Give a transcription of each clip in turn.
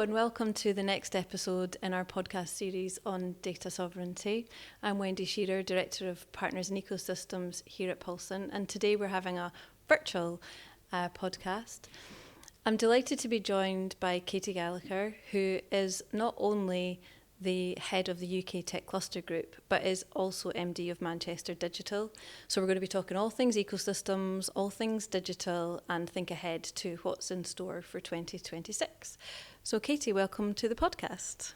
and welcome to the next episode in our podcast series on data sovereignty. I'm Wendy Shearer, Director of Partners and Ecosystems here at Pulsant, and today we're having a virtual podcast. I'm delighted to be joined by Katie Gallagher, who is not only the head of the UK Tech Cluster Group, but is also MD of Manchester Digital. So we're going to be talking all things ecosystems, all things digital, and think ahead to what's in store for 2026. So Katie, welcome to the podcast.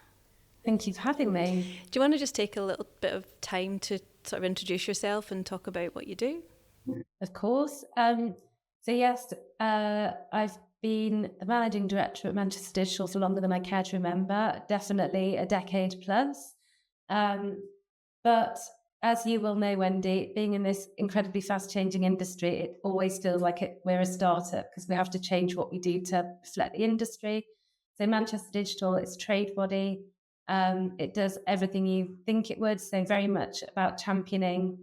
Thank you for having me. Do you want to just take a little bit of time to sort of introduce yourself and talk about what you do? Of course. I've been the managing director at Manchester Digital for longer than I care to remember, definitely a decade plus. But as you will know, Wendy, being in this incredibly fast-changing industry, it always feels like we're a startup because we have to change what we do to reflect the industry. So Manchester Digital, it's a trade body. It does everything you think it would, so very much about championing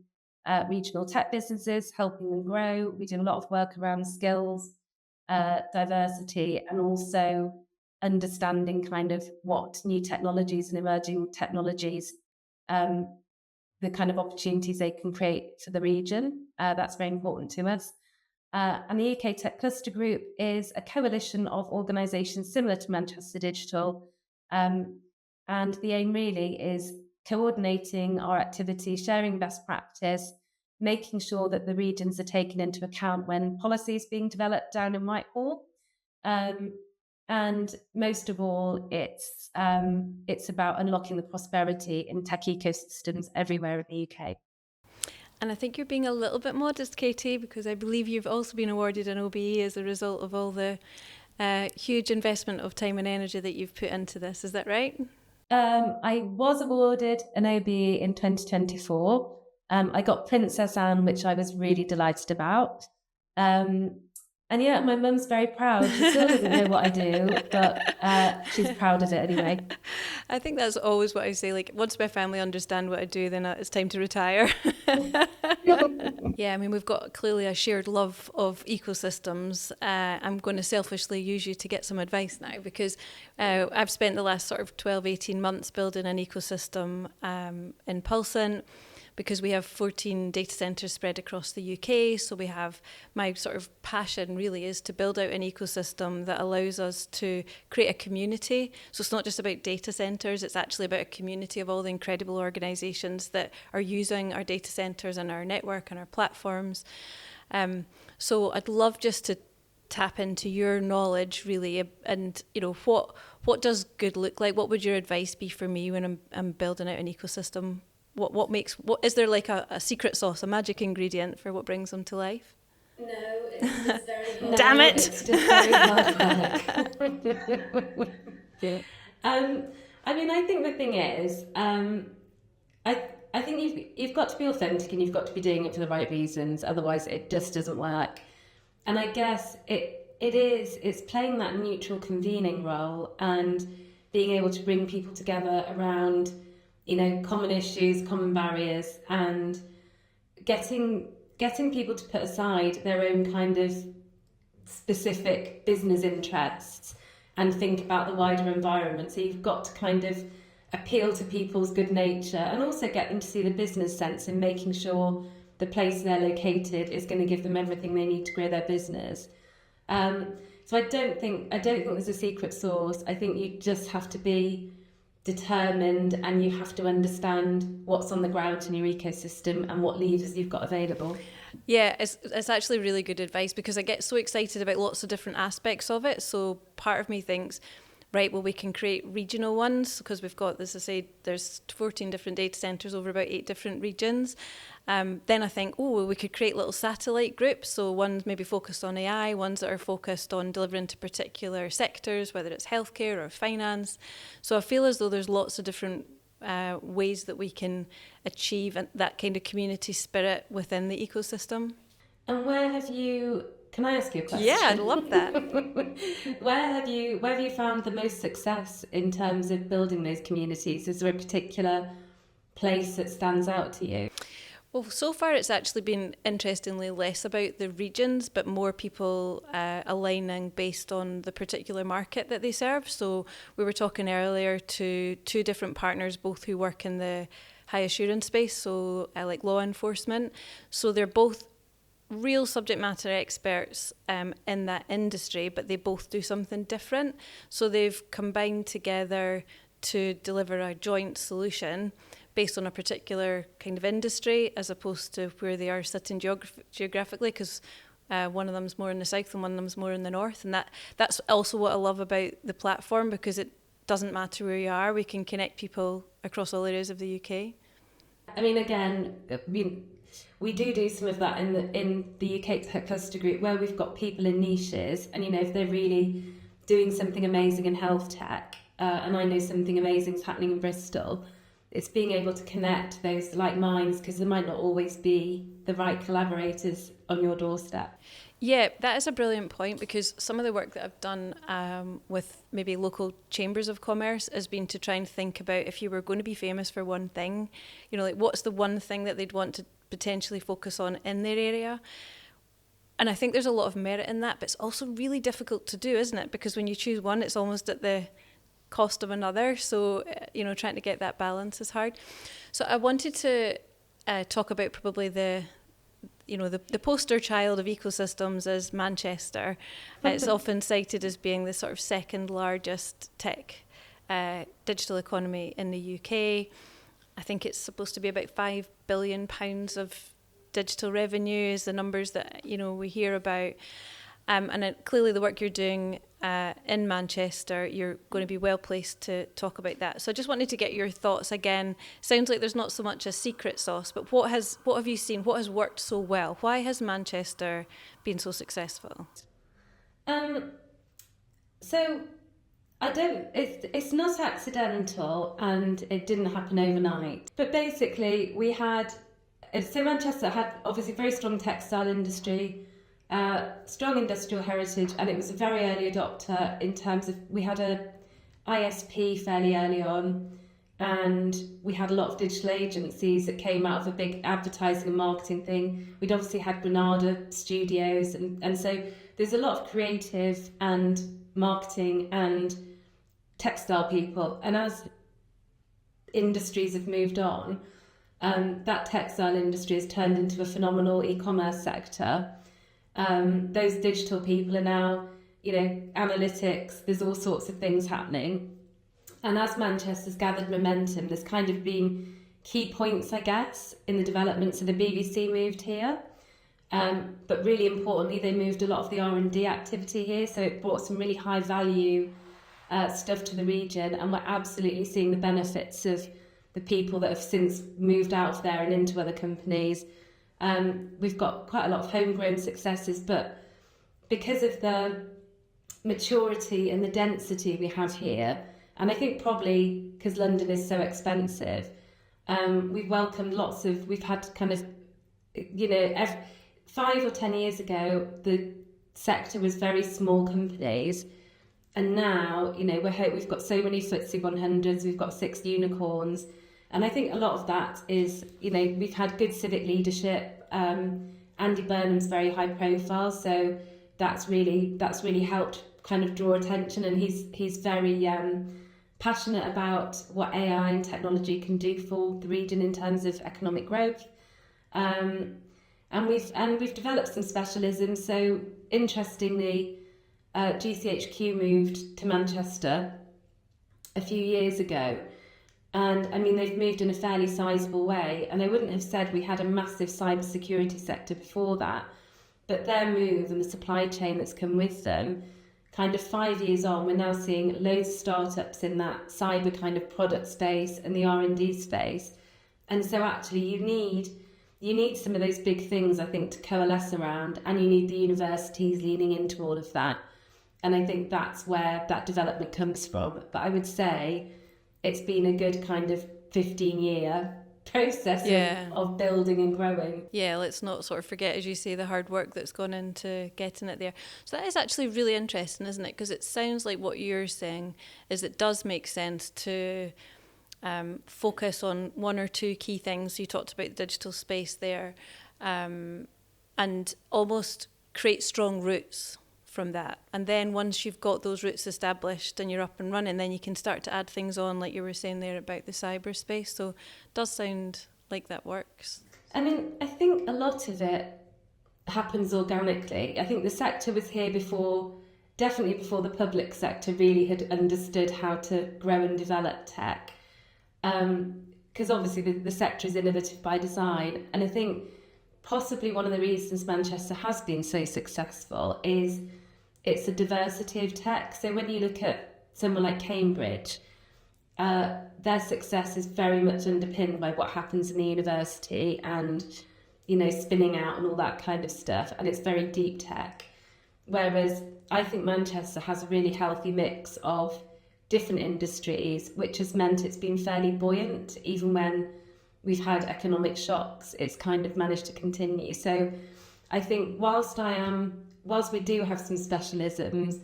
regional tech businesses, helping them grow. We do a lot of work around skills, diversity, and also understanding kind of what new technologies and emerging technologies, the kind of opportunities they can create for the region. That's very important to us. And the UK Tech Cluster Group is a coalition of organisations similar to Manchester Digital. And the aim really is coordinating our activities, sharing best practice, making sure that the regions are taken into account when policy is being developed down in Whitehall. And most of all, it's about unlocking the prosperity in tech ecosystems everywhere in the UK. And I think you're being a little bit modest, Katie, because I believe you've also been awarded an OBE as a result of all the huge investment of time and energy that you've put into this. Is that right? I was awarded an OBE in 2024. I got Princess Anne, which I was really delighted about. And yeah, my mum's very proud. She still doesn't know what I do, but she's proud of it anyway. I think that's always what I say. Like, once my family understand what I do, then it's time to retire. Yeah, I mean, we've got clearly a shared love of ecosystems. I'm going to selfishly use you to get some advice now, because I've spent the last sort of 12, 18 months building an ecosystem in Pulsant, because we have 14 data centres spread across the UK. So we have, my sort of passion really is to build out an ecosystem that allows us to create a community. So it's not just about data centres, it's actually about a community of all the incredible organisations that are using our data centres and our network and our platforms. So I'd love just to tap into your knowledge really, and you know, what does good look like? What would your advice be for me when I'm building out an ecosystem? What is there like a secret sauce, a magic ingredient for what brings them to life? No, it's very hard. Damn it! It's just very hard work. I mean, I think the thing is, I think you've got to be authentic and you've got to be doing it for the right reasons. Otherwise, it just doesn't work. And I guess it's playing that neutral convening role and being able to bring people together around, you know, common issues, common barriers, and getting people to put aside their own kind of specific business interests and think about the wider environment. So you've got to kind of appeal to people's good nature and also get them to see the business sense in making sure the place they're located is going to give them everything they need to grow their business. So I don't think there's a secret sauce. I think you just have to be determined and you have to understand what's on the ground in your ecosystem and what levers you've got available. Yeah, it's actually really good advice, because I get so excited about lots of different aspects of it. So part of me thinks, right, well, we can create regional ones because we've got, as I say, there's 14 different data centres over about 8 different regions. Then I think, well, we could create little satellite groups. So ones maybe focused on AI, ones that are focused on delivering to particular sectors, whether it's healthcare or finance. So I feel as though there's lots of different ways that we can achieve that kind of community spirit within the ecosystem. And can I ask you a question? Yeah, I'd love that. Where have you found the most success in terms of building those communities? Is there a particular place that stands out to you? Well, so far it's actually been interestingly less about the regions, but more people aligning based on the particular market that they serve. So we were talking earlier to two different partners, both who work in the high assurance space, so like law enforcement. So they're both real subject matter experts in that industry, but they both do something different. So they've combined together to deliver a joint solution based on a particular kind of industry, as opposed to where they are sitting geographically, because one of them's more in the south and one of them's more in the north. And that's also what I love about the platform, because it doesn't matter where you are, we can connect people across all areas of the UK. I mean, again, we do some of that in the UK Tech Cluster Group, where we've got people in niches, and if they're really doing something amazing in health tech, and I know something amazing is happening in Bristol, it's being able to connect those like minds, because there might not always be the right collaborators on your doorstep. Yeah, that is a brilliant point, because some of the work that I've done with maybe local chambers of commerce has been to try and think about, if you were going to be famous for one thing, like what's the one thing that they'd want to potentially focus on in their area. And I think there's a lot of merit in that, but it's also really difficult to do, isn't it? Because when you choose one, it's almost at the cost of another. So, trying to get that balance is hard. So I wanted to talk about probably the poster child of ecosystems is Manchester. It's often cited as being the sort of second largest tech digital economy in the UK. I think it's supposed to be about £5 billion of digital revenue is the numbers that we hear about. And clearly the work you're doing in Manchester, you're going to be well placed to talk about that. So I just wanted to get your thoughts again. Sounds like there's not so much a secret sauce, but what have you seen? What has worked so well? Why has Manchester been so successful? So it's not accidental, and it didn't happen overnight. But basically Manchester had obviously a very strong textile industry, strong industrial heritage, and it was a very early adopter in terms of, we had a ISP fairly early on, and we had a lot of digital agencies that came out of a big advertising and marketing thing. We'd obviously had Granada studios, and so there's a lot of creative and marketing and textile people. And as industries have moved on, that textile industry has turned into a phenomenal e-commerce sector. Those digital people are now, analytics, there's all sorts of things happening. And as Manchester's gathered momentum, there's kind of been key points, I guess, in the development. So the BBC moved here, but really importantly, they moved a lot of the R&D activity here. So it brought some really high value stuff to the region, and we're absolutely seeing the benefits of the people that have since moved out of there and into other companies. We've got quite a lot of homegrown successes, but because of the maturity and the density we have here, and I think probably because London is so expensive, we've welcomed we've had kind of, 5 or 10 years ago, the sector was very small companies. And now, we've got so many FTSE 100s, we've got 6 unicorns. And I think a lot of that is, we've had good civic leadership. Andy Burnham's very high profile, so that's really helped kind of draw attention. And he's very passionate about what AI and technology can do for the region in terms of economic growth. And we've developed some specialisms. So interestingly, GCHQ moved to Manchester a few years ago, and I mean they've moved in a fairly sizable way, and I wouldn't have said we had a massive cybersecurity sector before that, but their move and the supply chain that's come with them, kind of 5 years on, we're now seeing loads of startups in that cyber kind of product space and the R&D space. And so actually you need some of those big things, I think, to coalesce around, and you need the universities leaning into all of that. And I think that's where that development comes from. But I would say it's been a good kind of 15-year process of building and growing. Yeah, let's not sort of forget, as you say, the hard work that's gone into getting it there. So that is actually really interesting, isn't it? Because it sounds like what you're saying is it does make sense to focus on one or two key things. You talked about the digital space there, and almost create strong roots from that. And then once you've got those roots established and you're up and running, then you can start to add things on, like you were saying there about the cyberspace. So it does sound like that works. I mean, I think a lot of it happens organically. I think the sector was here before, definitely before the public sector really had understood how to grow and develop tech. Because obviously the sector is innovative by design. And I think possibly one of the reasons Manchester has been so successful is it's a diversity of tech. So when you look at someone like Cambridge, their success is very much underpinned by what happens in the university and, you know, spinning out and all that kind of stuff. And it's very deep tech. Whereas I think Manchester has a really healthy mix of different industries, which has meant it's been fairly buoyant. Even when we've had economic shocks, it's kind of managed to continue. So I think whilst we do have some specialisms,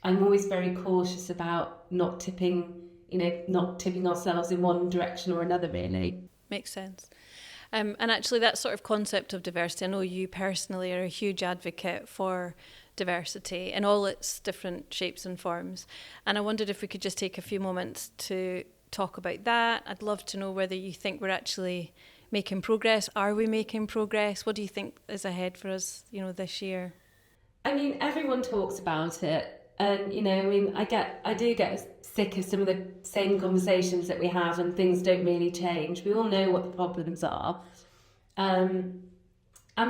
I'm always very cautious about not tipping ourselves in one direction or another, really. Makes sense. And actually that sort of concept of diversity, I know you personally are a huge advocate for diversity in all its different shapes and forms. And I wondered if we could just take a few moments to talk about that. I'd love to know whether you think we're actually making progress. Are we making progress? What do you think is ahead for us, this year? I mean, everyone talks about it. And, I do get sick of some of the same conversations that we have, and things don't really change. We all know what the problems are. And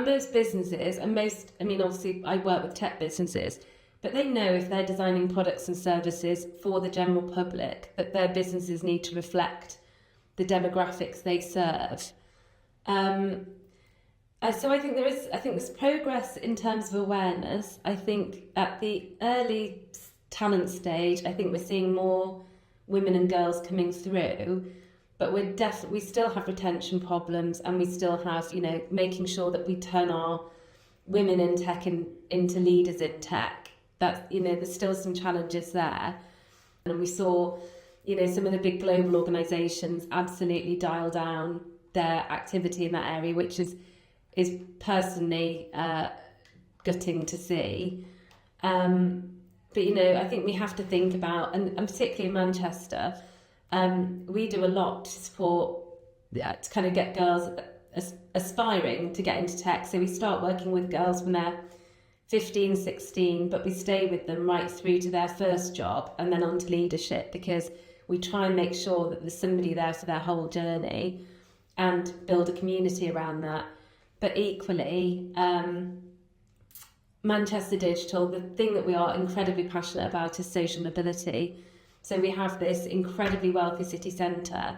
most businesses, obviously I work with tech businesses, but they know if they're designing products and services for the general public, that their businesses need to reflect the demographics they serve. So I think there's progress in terms of awareness. I think at the early talent stage, I think we're seeing more women and girls coming through, but we still have retention problems, and we still have, making sure that we turn our women in tech into leaders in tech. That's, there's still some challenges there. And we saw, some of the big global organisations absolutely dial down their activity in that area, which is personally gutting to see. But, I think we have to think about, and particularly in Manchester, we do a lot to support, to kind of get girls aspiring to get into tech. So we start working with girls when they're 15, 16, but we stay with them right through to their first job and then on to leadership, because we try and make sure that there's somebody there for their whole journey and build a community around that. But equally, Manchester Digital, the thing that we are incredibly passionate about is social mobility. So we have this incredibly wealthy city centre,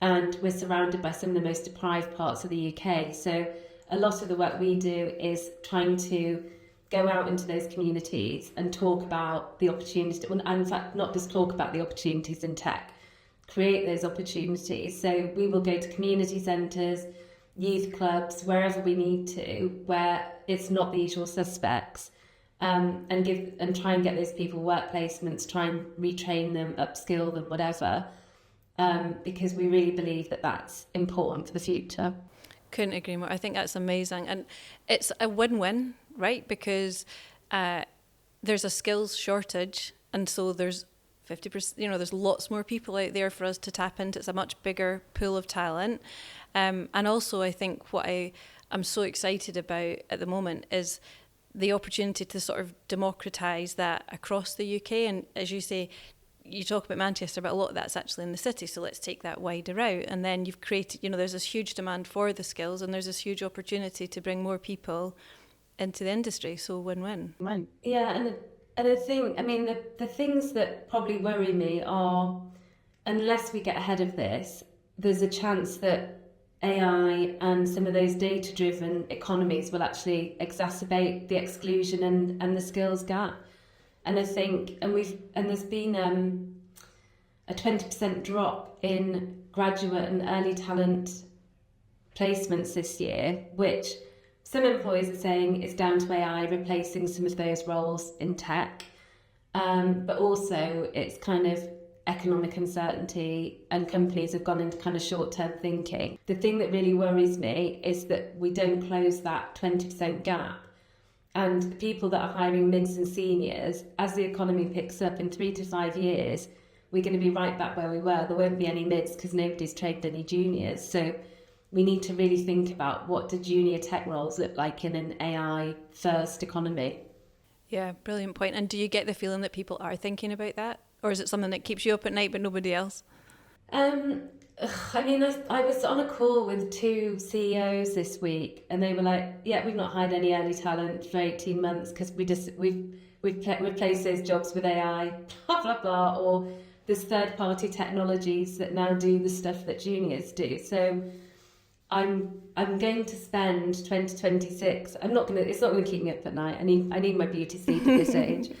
and we're surrounded by some of the most deprived parts of the UK. So a lot of the work we do is trying to go out into those communities and talk about the opportunities, and in fact, not just talk about the opportunities in tech, create those opportunities. So we will go to community centres, youth clubs, wherever we need to, where it's not the usual suspects, and try and get those people work placements, try and retrain them, upskill them, whatever, because we really believe that that's important for the future. Couldn't agree more. I think that's amazing, and it's a win-win, right? Because there's a skills shortage, and so there's 50%. There's lots more people out there for us to tap into. It's a much bigger pool of talent, and also I think what I'm so excited about at the moment is the opportunity to sort of democratise that across the UK. And as you say, you talk about Manchester, but a lot of that's actually in the city, so let's take that wider out. And then you've created, there's this huge demand for the skills, and there's this huge opportunity to bring more people into the industry, so win-win. Yeah, and I think, the things that probably worry me are, unless we get ahead of this, there's a chance that AI and some of those data-driven economies will actually exacerbate the exclusion and the skills gap. And I think, there's been a 20% drop in graduate and early talent placements this year, which some employers are saying is down to AI replacing some of those roles in tech. But also it's kind of economic uncertainty and companies have gone into kind of short-term thinking. The thing that really worries me is that we don't close that 20% gap. And the people that are hiring mids and seniors, as the economy picks up in 3 to 5 years, we're going to be right back where we were. There won't be any mids because nobody's trained any juniors. So we need to really think about what do junior tech roles look like in an AI first economy. Yeah, brilliant point. And do you get the feeling that people are thinking about that? Or is it something that keeps you up at night but nobody else? I mean, I was on a call with 2 CEOs this week, and they were like, "Yeah, we've not hired any early talent for 18 months because we've replaced those jobs with AI, blah blah blah." Or there's third-party technologies that now do the stuff that juniors do. So I'm going to spend 2026. It's not going to keep me up at night. I need my beauty sleep at this age.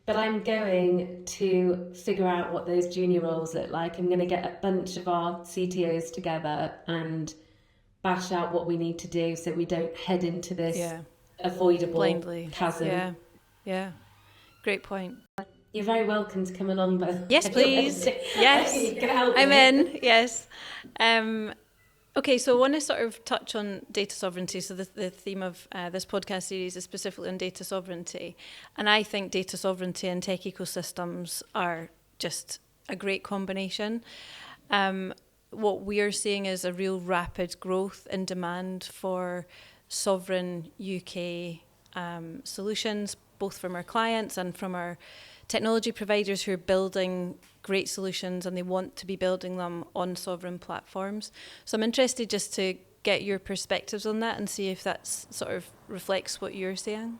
But I'm going to figure out what those junior roles look like. I'm going to get a bunch of our CTOs together and bash out what we need to do so we don't head into this avoidable blindly chasm. Yeah. Great point. You're very welcome to come along, but yes, please. Yes, you can help I'm me. in. Yes. Okay, so I want to sort of touch on data sovereignty. So the theme of this podcast series is specifically on data sovereignty. And I think data sovereignty and tech ecosystems are just a great combination. What we are seeing is a real rapid growth in demand for sovereign UK solutions, both from our clients and from our technology providers who are building great solutions, and they want to be building them on sovereign platforms. So I'm interested just to get your perspectives on that and see if that sort of reflects what you're saying.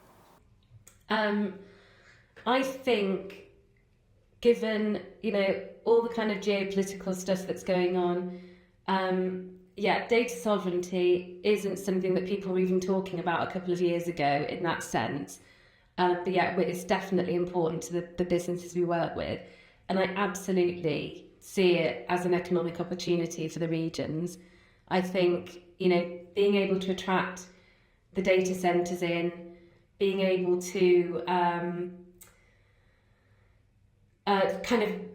I think, given all the kind of geopolitical stuff that's going on, data sovereignty isn't something that people were even talking about a couple of years ago in that sense. But yeah, it's definitely important to the businesses we work with. And I absolutely see it as an economic opportunity for the regions. I think, being able to attract the data centres in, being able to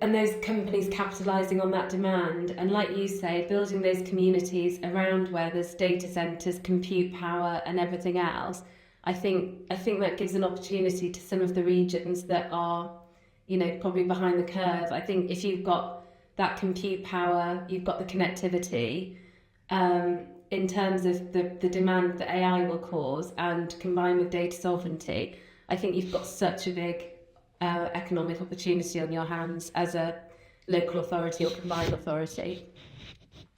and those companies capitalising on that demand, and like you say, building those communities around where there's data centres, compute power and everything else. I think that gives an opportunity to some of the regions that are, probably behind the curve. I think if you've got that compute power, you've got the connectivity, in terms of the demand that AI will cause, and combined with data sovereignty, I think you've got such a big economic opportunity on your hands as a local authority or combined authority.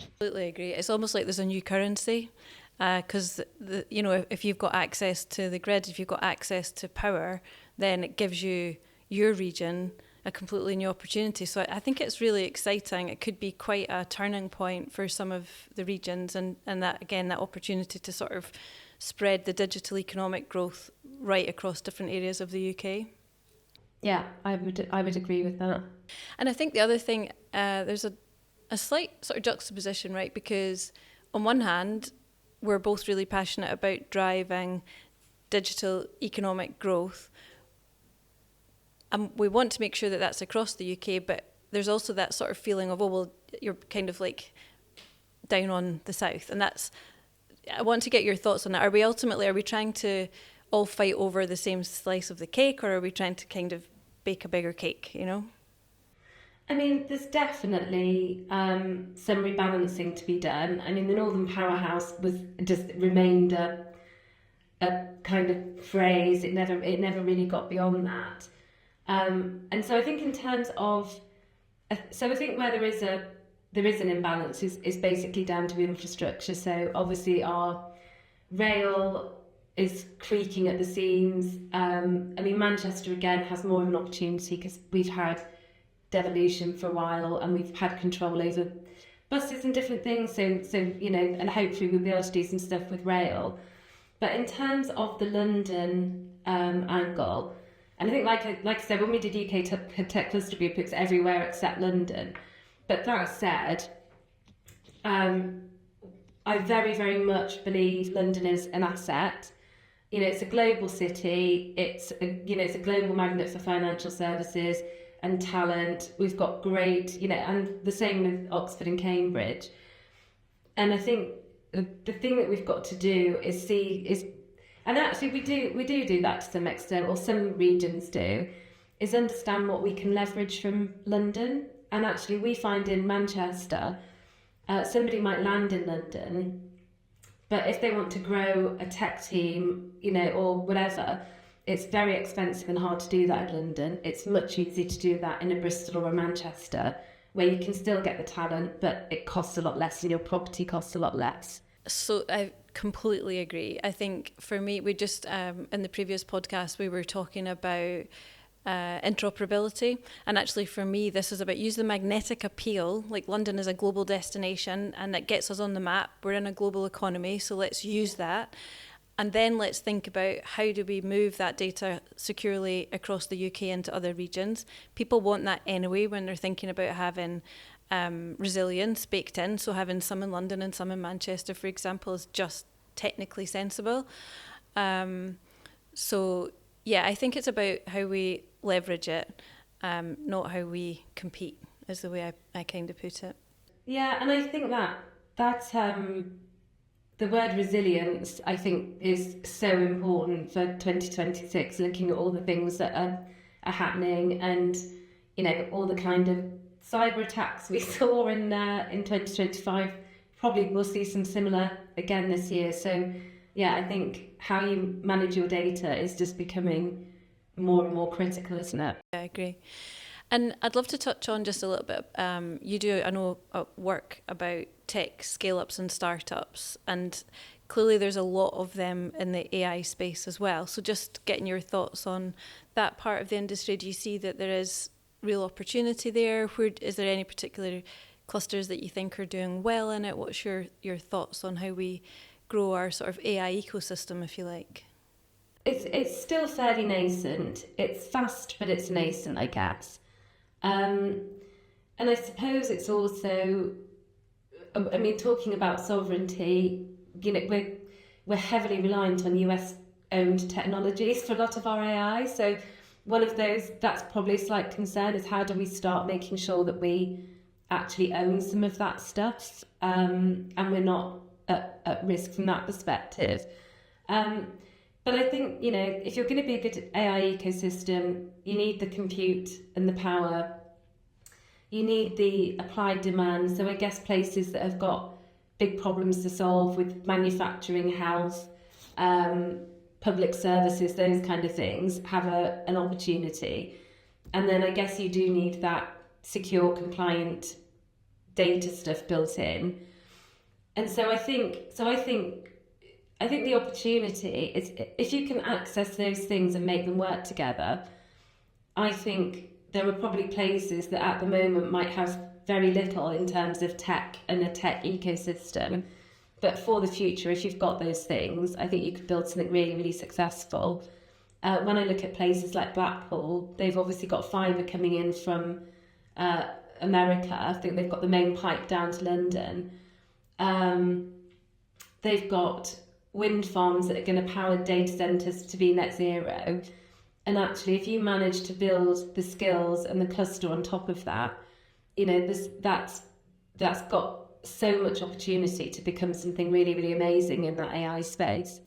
Absolutely agree. It's almost like there's a new currency. Because if you've got access to the grid, if you've got access to power, then it gives your region a completely new opportunity. So I think it's really exciting. It could be quite a turning point for some of the regions, and that opportunity to sort of spread the digital economic growth right across different areas of the UK. Yeah, I would agree with that. And I think the other thing, there's a slight sort of juxtaposition, right? Because on one hand, we're both really passionate about driving digital economic growth. And we want to make sure that that's across the UK, but there's also that sort of feeling of, you're kind of like down on the south. And I want to get your thoughts on that. Are we trying to all fight over the same slice of the cake, or are we trying to kind of bake a bigger cake, I mean, there's definitely some rebalancing to be done. I mean, the Northern Powerhouse remained a kind of phrase. It never really got beyond that. And so I think in terms of, I think where there is an imbalance is basically down to infrastructure. So obviously our rail is creaking at the seams. Manchester again has more of an opportunity because we've had devolution for a while and we've had control over buses and different things. So and hopefully we'll be able to do some stuff with rail. But in terms of the London angle, and I think like I said, when we did UK Tech Cluster Group, it's everywhere except London. But that said, I very, very much believe London is an asset. It's a global city. It's a global magnet for financial services. and talent. We've got great, and the same with Oxford and Cambridge. And I think the thing that we've got to do and actually we do that to some extent, or some regions do, is understand what we can leverage from London. And actually we find in Manchester, somebody might land in London, but if they want to grow a tech team, or whatever, it's very expensive and hard to do that in London. It's much easier to do that in a Bristol or a Manchester, where you can still get the talent, but it costs a lot less and your property costs a lot less. So I completely agree. I think for me, we just, in the previous podcast, we were talking about interoperability. And actually for me, this is about use the magnetic appeal. Like London is a global destination and that gets us on the map. We're in a global economy, so let's use that. And then let's think about how do we move that data securely across the UK into other regions. People want that anyway when they're thinking about having resilience baked in. So having some in London and some in Manchester, for example, is just technically sensible. So yeah, I think it's about how we leverage it, not how we compete, is the way I kind of put it. Yeah, and I think that the word resilience, I think, is so important for 2026, looking at all the things that are happening and, all the kind of cyber attacks we saw in 2025. Probably we'll see some similar again this year. So, yeah, I think how you manage your data is just becoming more and more critical, isn't it? Yeah, I agree. And I'd love to touch on just a little bit, you do, I know, work about tech scale-ups and startups, and clearly there's a lot of them in the AI space as well. So just getting your thoughts on that part of the industry. Do you see that there is real opportunity there? Is there any particular clusters that you think are doing well in it? What's your thoughts on how we grow our sort of AI ecosystem, if you like? It's still fairly nascent. It's fast, but it's nascent, I guess. And I suppose it's also, talking about sovereignty, we're heavily reliant on US-owned technologies for a lot of our AI. So one of those, that's probably a slight concern, is how do we start making sure that we actually own some of that stuff, and we're not at risk from that perspective. But I think, if you're going to be a good AI ecosystem, you need the compute and the power. You need the applied demand. So I guess places that have got big problems to solve with manufacturing, health, public services, those kind of things, have an opportunity. And then I guess you do need that secure, compliant data stuff built in. And so I think the opportunity is, if you can access those things and make them work together, I think there are probably places that at the moment might have very little in terms of tech and a tech ecosystem. But for the future, if you've got those things, I think you could build something really, really successful. When I look at places like Blackpool, they've obviously got fibre coming in from America. I think they've got the main pipe down to London. They've got wind farms that are going to power data centres to be net zero. And actually, if you manage to build the skills and the cluster on top of that, that's got so much opportunity to become something really, really amazing in that AI space.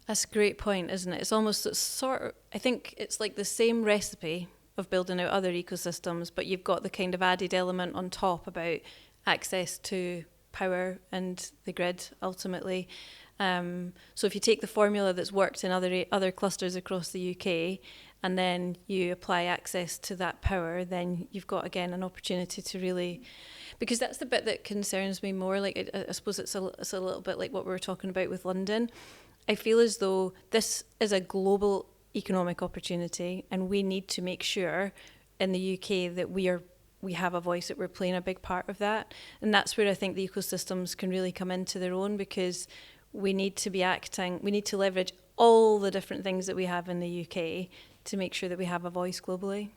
That's a great point, isn't it? It's almost I think it's like the same recipe of building out other ecosystems, but you've got the kind of added element on top about access to power and the grid ultimately. So if you take the formula that's worked in other clusters across the UK and then you apply access to that power, then you've got, again, an opportunity to really, because that's the bit that concerns me more. Like, I suppose it's a little bit like what we were talking about with London. I feel as though this is a global economic opportunity, and we need to make sure in the UK that we have a voice, that we're playing a big part of that. And that's where I think the ecosystems can really come into their own, because we need to leverage all the different things that we have in the UK to make sure that we have a voice globally.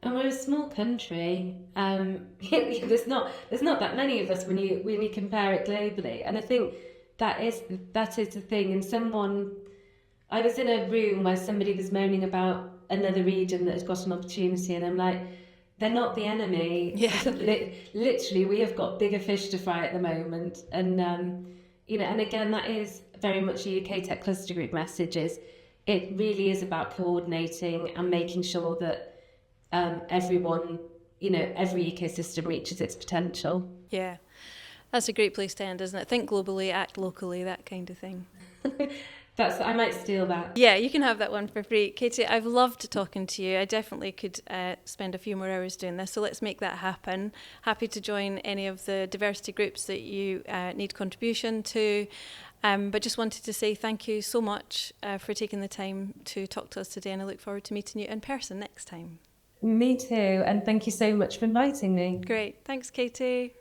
And we're a small country. There's not that many of us when you compare it globally. And I think that is the thing. And I was in a room where somebody was moaning about another region that has got an opportunity, and I'm like, they're not the enemy. Yeah. Literally, we have got bigger fish to fry at the moment. And, and again, that is very much a UK Tech Cluster Group message. It really is about coordinating and making sure that everyone, every ecosystem reaches its potential. Yeah. That's a great place to end, isn't it? Think globally, act locally, that kind of thing. I might steal that. Yeah, you can have that one for free. Katie, I've loved talking to you. I definitely could spend a few more hours doing this, so let's make that happen. Happy to join any of the diversity groups that you need contribution to. But just wanted to say thank you so much for taking the time to talk to us today, and I look forward to meeting you in person next time. Me too, and thank you so much for inviting me. Great. Thanks, Katie.